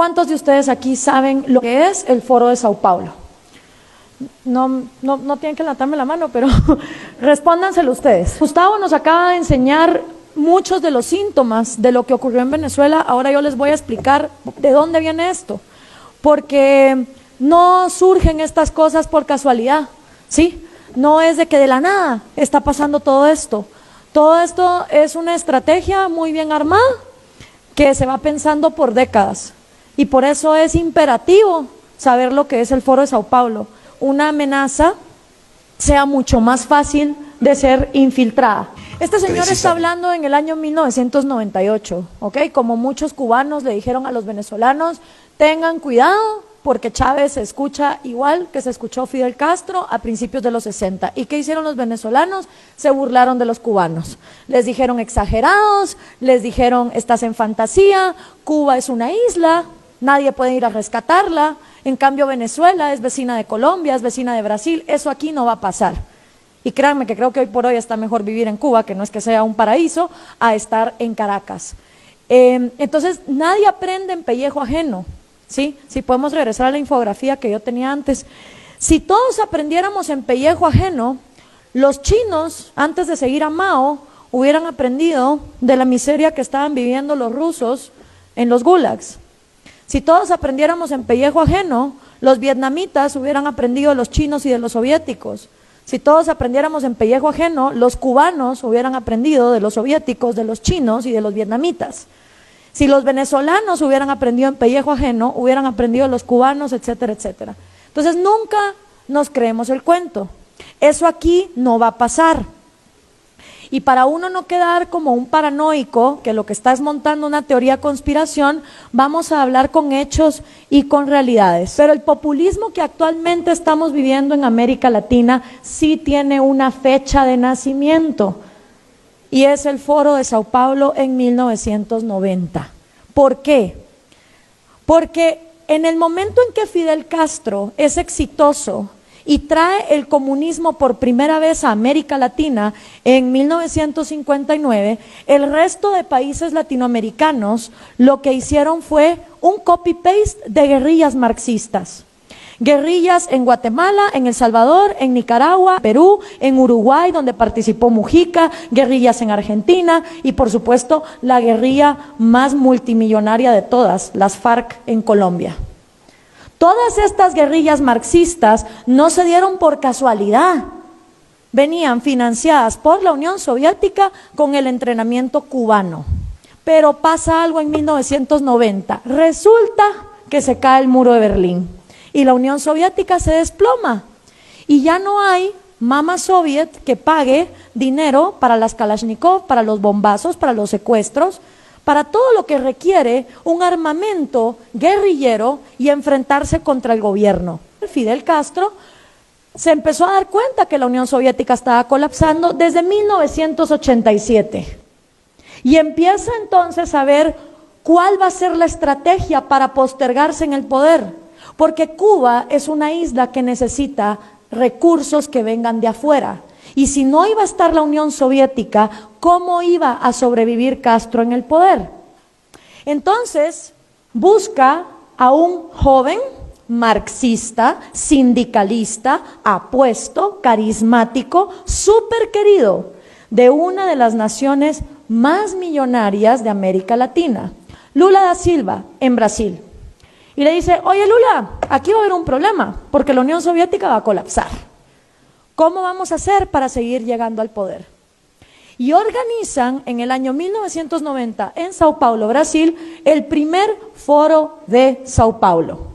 ¿Cuántos de ustedes aquí saben lo que es el Foro de Sao Paulo? No tienen que levantarme la mano, pero respóndanselo ustedes. Gustavo nos acaba de enseñar muchos de los síntomas de lo que ocurrió en Venezuela. Ahora yo les voy a explicar de dónde viene esto, porque no surgen estas cosas por casualidad, ¿sí? No es de que de la nada está pasando todo esto. Todo esto es una estrategia muy bien armada que se va pensando por décadas, y por eso es imperativo saber lo que es el Foro de Sao Paulo. Una amenaza sea mucho más fácil de ser infiltrada. Este señor está hablando en el año 1998, ¿ok? Como muchos cubanos le dijeron a los venezolanos, tengan cuidado porque Chávez se escucha igual que se escuchó Fidel Castro a principios de los 60. ¿Y qué hicieron los venezolanos? Se burlaron de los cubanos. Les dijeron exagerados, les dijeron estás en fantasía, Cuba es una isla, nadie puede ir a rescatarla. En cambio Venezuela es vecina de Colombia, es vecina de Brasil, eso aquí no va a pasar. Y créanme que creo que hoy por hoy está mejor vivir en Cuba, que no es que sea un paraíso, a estar en Caracas. Entonces nadie aprende en pellejo ajeno, ¿sí? Si podemos regresar a la infografía que yo tenía antes. Si todos aprendiéramos en pellejo ajeno, los chinos, antes de seguir a Mao, hubieran aprendido de la miseria que estaban viviendo los rusos en los gulags. Si todos aprendiéramos en pellejo ajeno, los vietnamitas hubieran aprendido de los chinos y de los soviéticos. Si todos aprendiéramos en pellejo ajeno, los cubanos hubieran aprendido de los soviéticos, de los chinos y de los vietnamitas. Si los venezolanos hubieran aprendido en pellejo ajeno, hubieran aprendido de los cubanos, etcétera, etcétera. Entonces nunca nos creemos el cuento. Eso aquí no va a pasar. Y para uno no quedar como un paranoico, que lo que está es montando una teoría de conspiración, vamos a hablar con hechos y con realidades. Pero el populismo que actualmente estamos viviendo en América Latina sí tiene una fecha de nacimiento, y es el Foro de Sao Paulo en 1990. ¿Por qué? Porque en el momento en que Fidel Castro es exitoso y trae el comunismo por primera vez a América Latina en 1959, el resto de países latinoamericanos lo que hicieron fue un copy-paste de guerrillas marxistas. Guerrillas en Guatemala, en El Salvador, en Nicaragua, Perú, en Uruguay, donde participó Mujica, guerrillas en Argentina y por supuesto la guerrilla más multimillonaria de todas, las FARC en Colombia. Todas estas guerrillas marxistas no se dieron por casualidad, venían financiadas por la Unión Soviética con el entrenamiento cubano. Pero pasa algo en 1990, resulta que se cae el muro de Berlín y la Unión Soviética se desploma y ya no hay mama soviet que pague dinero para las Kalashnikov, para los bombazos, para los secuestros, para todo lo que requiere un armamento guerrillero y enfrentarse contra el gobierno. Fidel Castro se empezó a dar cuenta que la Unión Soviética estaba colapsando desde 1987 y empieza entonces a ver cuál va a ser la estrategia para postergarse en el poder, porque Cuba es una isla que necesita recursos que vengan de afuera. Y si no iba a estar la Unión Soviética, ¿cómo iba a sobrevivir Castro en el poder? Entonces, busca a un joven marxista, sindicalista, apuesto, carismático, súper querido, de una de las naciones más millonarias de América Latina, Lula da Silva, en Brasil. Y le dice, oye Lula, aquí va a haber un problema, porque la Unión Soviética va a colapsar. ¿Cómo vamos a hacer para seguir llegando al poder? Y organizan en el año 1990 en Sao Paulo, Brasil, el primer Foro de Sao Paulo.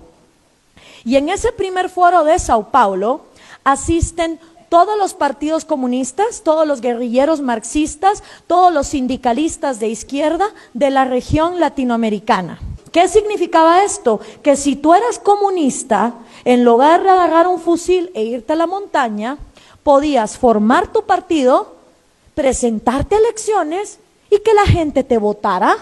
Y en ese primer Foro de Sao Paulo asisten todos los partidos comunistas, todos los guerrilleros marxistas, todos los sindicalistas de izquierda de la región latinoamericana. ¿Qué significaba esto? Que si tú eras comunista, en lugar de agarrar un fusil e irte a la montaña, podías formar tu partido, presentarte a elecciones y que la gente te votara.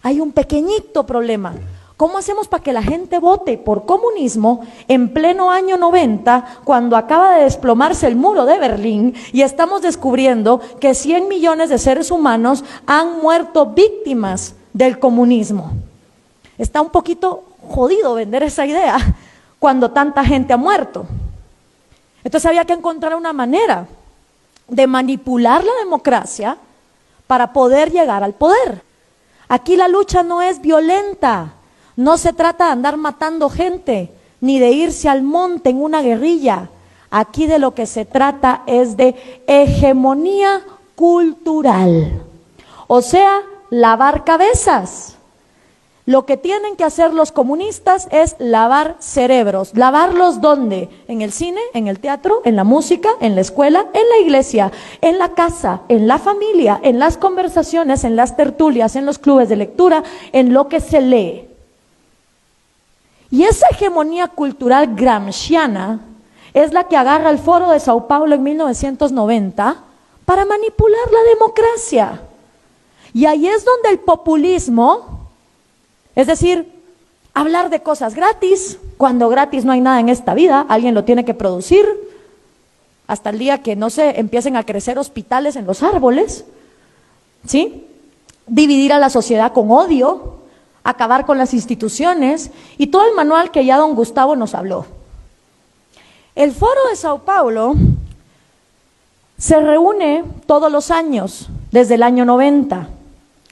Hay un pequeñito problema. ¿Cómo hacemos para que la gente vote por comunismo en pleno año 90, cuando acaba de desplomarse el muro de Berlín y estamos descubriendo que 100 millones de seres humanos han muerto víctimas del comunismo? está un poquito jodido vender esa idea cuando tanta gente ha muerto. Entonces había que encontrar una manera de manipular la democracia para poder llegar al poder. Aquí la lucha no es violenta, no se trata de andar matando gente, ni de irse al monte en una guerrilla. Aquí de lo que se trata es de hegemonía cultural, o sea, lavar cabezas. Lo que tienen que hacer los comunistas es lavar cerebros. ¿Lavarlos dónde? En el cine, en el teatro, en la música, en la escuela, en la iglesia, en la casa, en la familia, en las conversaciones, en las tertulias, en los clubes de lectura, en lo que se lee. Y esa hegemonía cultural gramsciana es la que agarra el Foro de Sao Paulo en 1990 para manipular la democracia. Y ahí es donde el populismo, es decir, hablar de cosas gratis, cuando gratis no hay nada en esta vida, alguien lo tiene que producir, hasta el día que, no sé, empiecen a crecer hospitales en los árboles, ¿sí? Dividir a la sociedad con odio, acabar con las instituciones, y todo el manual que ya don Gustavo nos habló. El Foro de Sao Paulo se reúne todos los años, desde el año 90.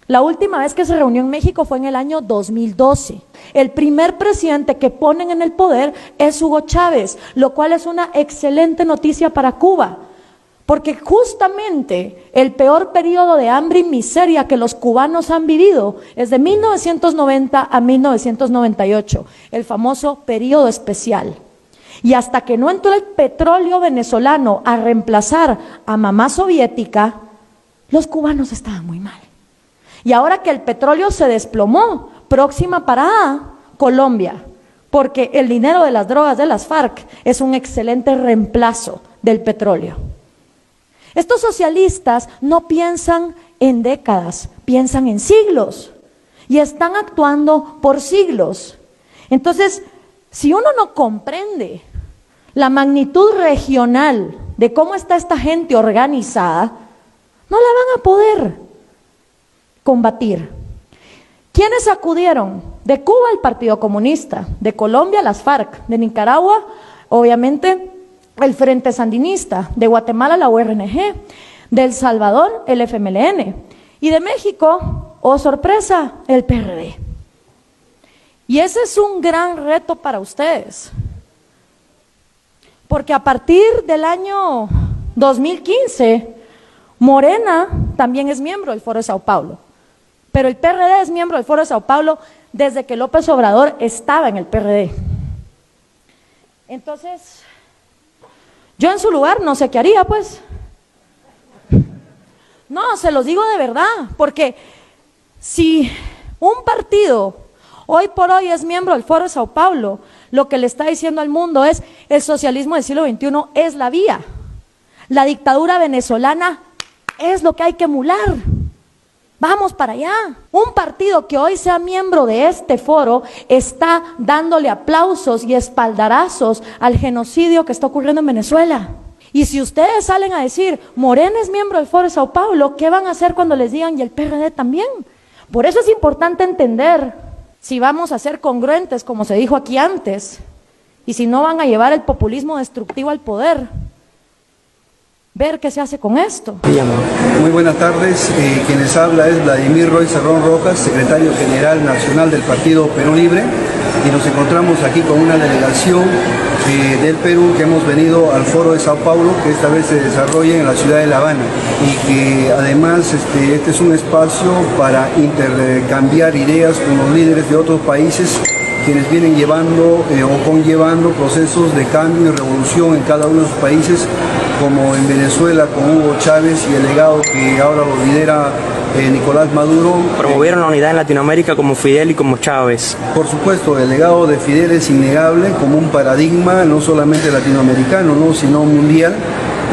La última vez que se reunió en México fue en el año 2012. El primer presidente que ponen en el poder es Hugo Chávez, lo cual es una excelente noticia para Cuba, porque justamente el peor periodo de hambre y miseria que los cubanos han vivido es de 1990 a 1998, el famoso periodo especial. Y hasta que no entró el petróleo venezolano a reemplazar a mamá soviética, los cubanos estaban muy mal. Y ahora que el petróleo se desplomó, próxima parada, Colombia, porque el dinero de las drogas de las FARC es un excelente reemplazo del petróleo. Estos socialistas no piensan en décadas, piensan en siglos y están actuando por siglos. Entonces, si uno no comprende la magnitud regional de cómo está esta gente organizada, no la van a poder combatir. ¿Quiénes acudieron? De Cuba el Partido Comunista, de Colombia las FARC, de Nicaragua obviamente el Frente Sandinista, de Guatemala la URNG, de El Salvador el FMLN y de México, oh sorpresa, el PRD. Y ese es un gran reto para ustedes, porque a partir del año 2015 Morena también es miembro del Foro de Sao Paulo. Pero el PRD es miembro del Foro de Sao Paulo desde que López Obrador estaba en el PRD. Entonces, yo en su lugar no sé qué haría, pues. No, se los digo de verdad, porque si un partido hoy por hoy es miembro del Foro de Sao Paulo, lo que le está diciendo al mundo es: el socialismo del siglo XXI es la vía. La dictadura venezolana es lo que hay que emular. Vamos para allá. Un partido que hoy sea miembro de este foro está dándole aplausos y espaldarazos al genocidio que está ocurriendo en Venezuela. Y si ustedes salen a decir, Morena es miembro del Foro de Sao Paulo, ¿qué van a hacer cuando les digan y el PRD también? Por eso es importante entender si vamos a ser congruentes, como se dijo aquí antes, y si no van a llevar el populismo destructivo al poder. Ver qué se hace con esto. Muy buenas tardes, quien les habla es Vladimir Roy Cerrón Rojas, secretario general nacional del Partido Perú Libre, y nos encontramos aquí con una delegación del Perú que hemos venido al Foro de Sao Paulo, que esta vez se desarrolla en la ciudad de La Habana, y que además este es un espacio para intercambiar ideas con los líderes de otros países quienes vienen llevando o conllevando procesos de cambio y revolución en cada uno de sus países, como en Venezuela con Hugo Chávez y el legado que ahora lo lidera Nicolás Maduro. Promovieron la unidad en Latinoamérica como Fidel y como Chávez. Por supuesto, el legado de Fidel es innegable como un paradigma no solamente latinoamericano, sino mundial.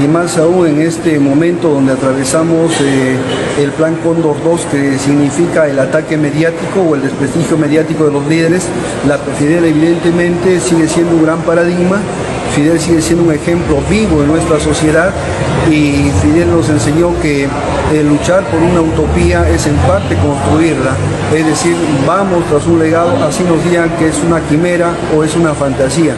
Y más aún en este momento donde atravesamos el Plan Cóndor II, que significa el ataque mediático o el desprestigio mediático de los líderes. La Fidel evidentemente sigue siendo un gran paradigma. Fidel sigue siendo un ejemplo vivo en nuestra sociedad y Fidel nos enseñó que luchar por una utopía es en parte construirla, es decir, vamos tras un legado, así nos digan que es una quimera o es una fantasía.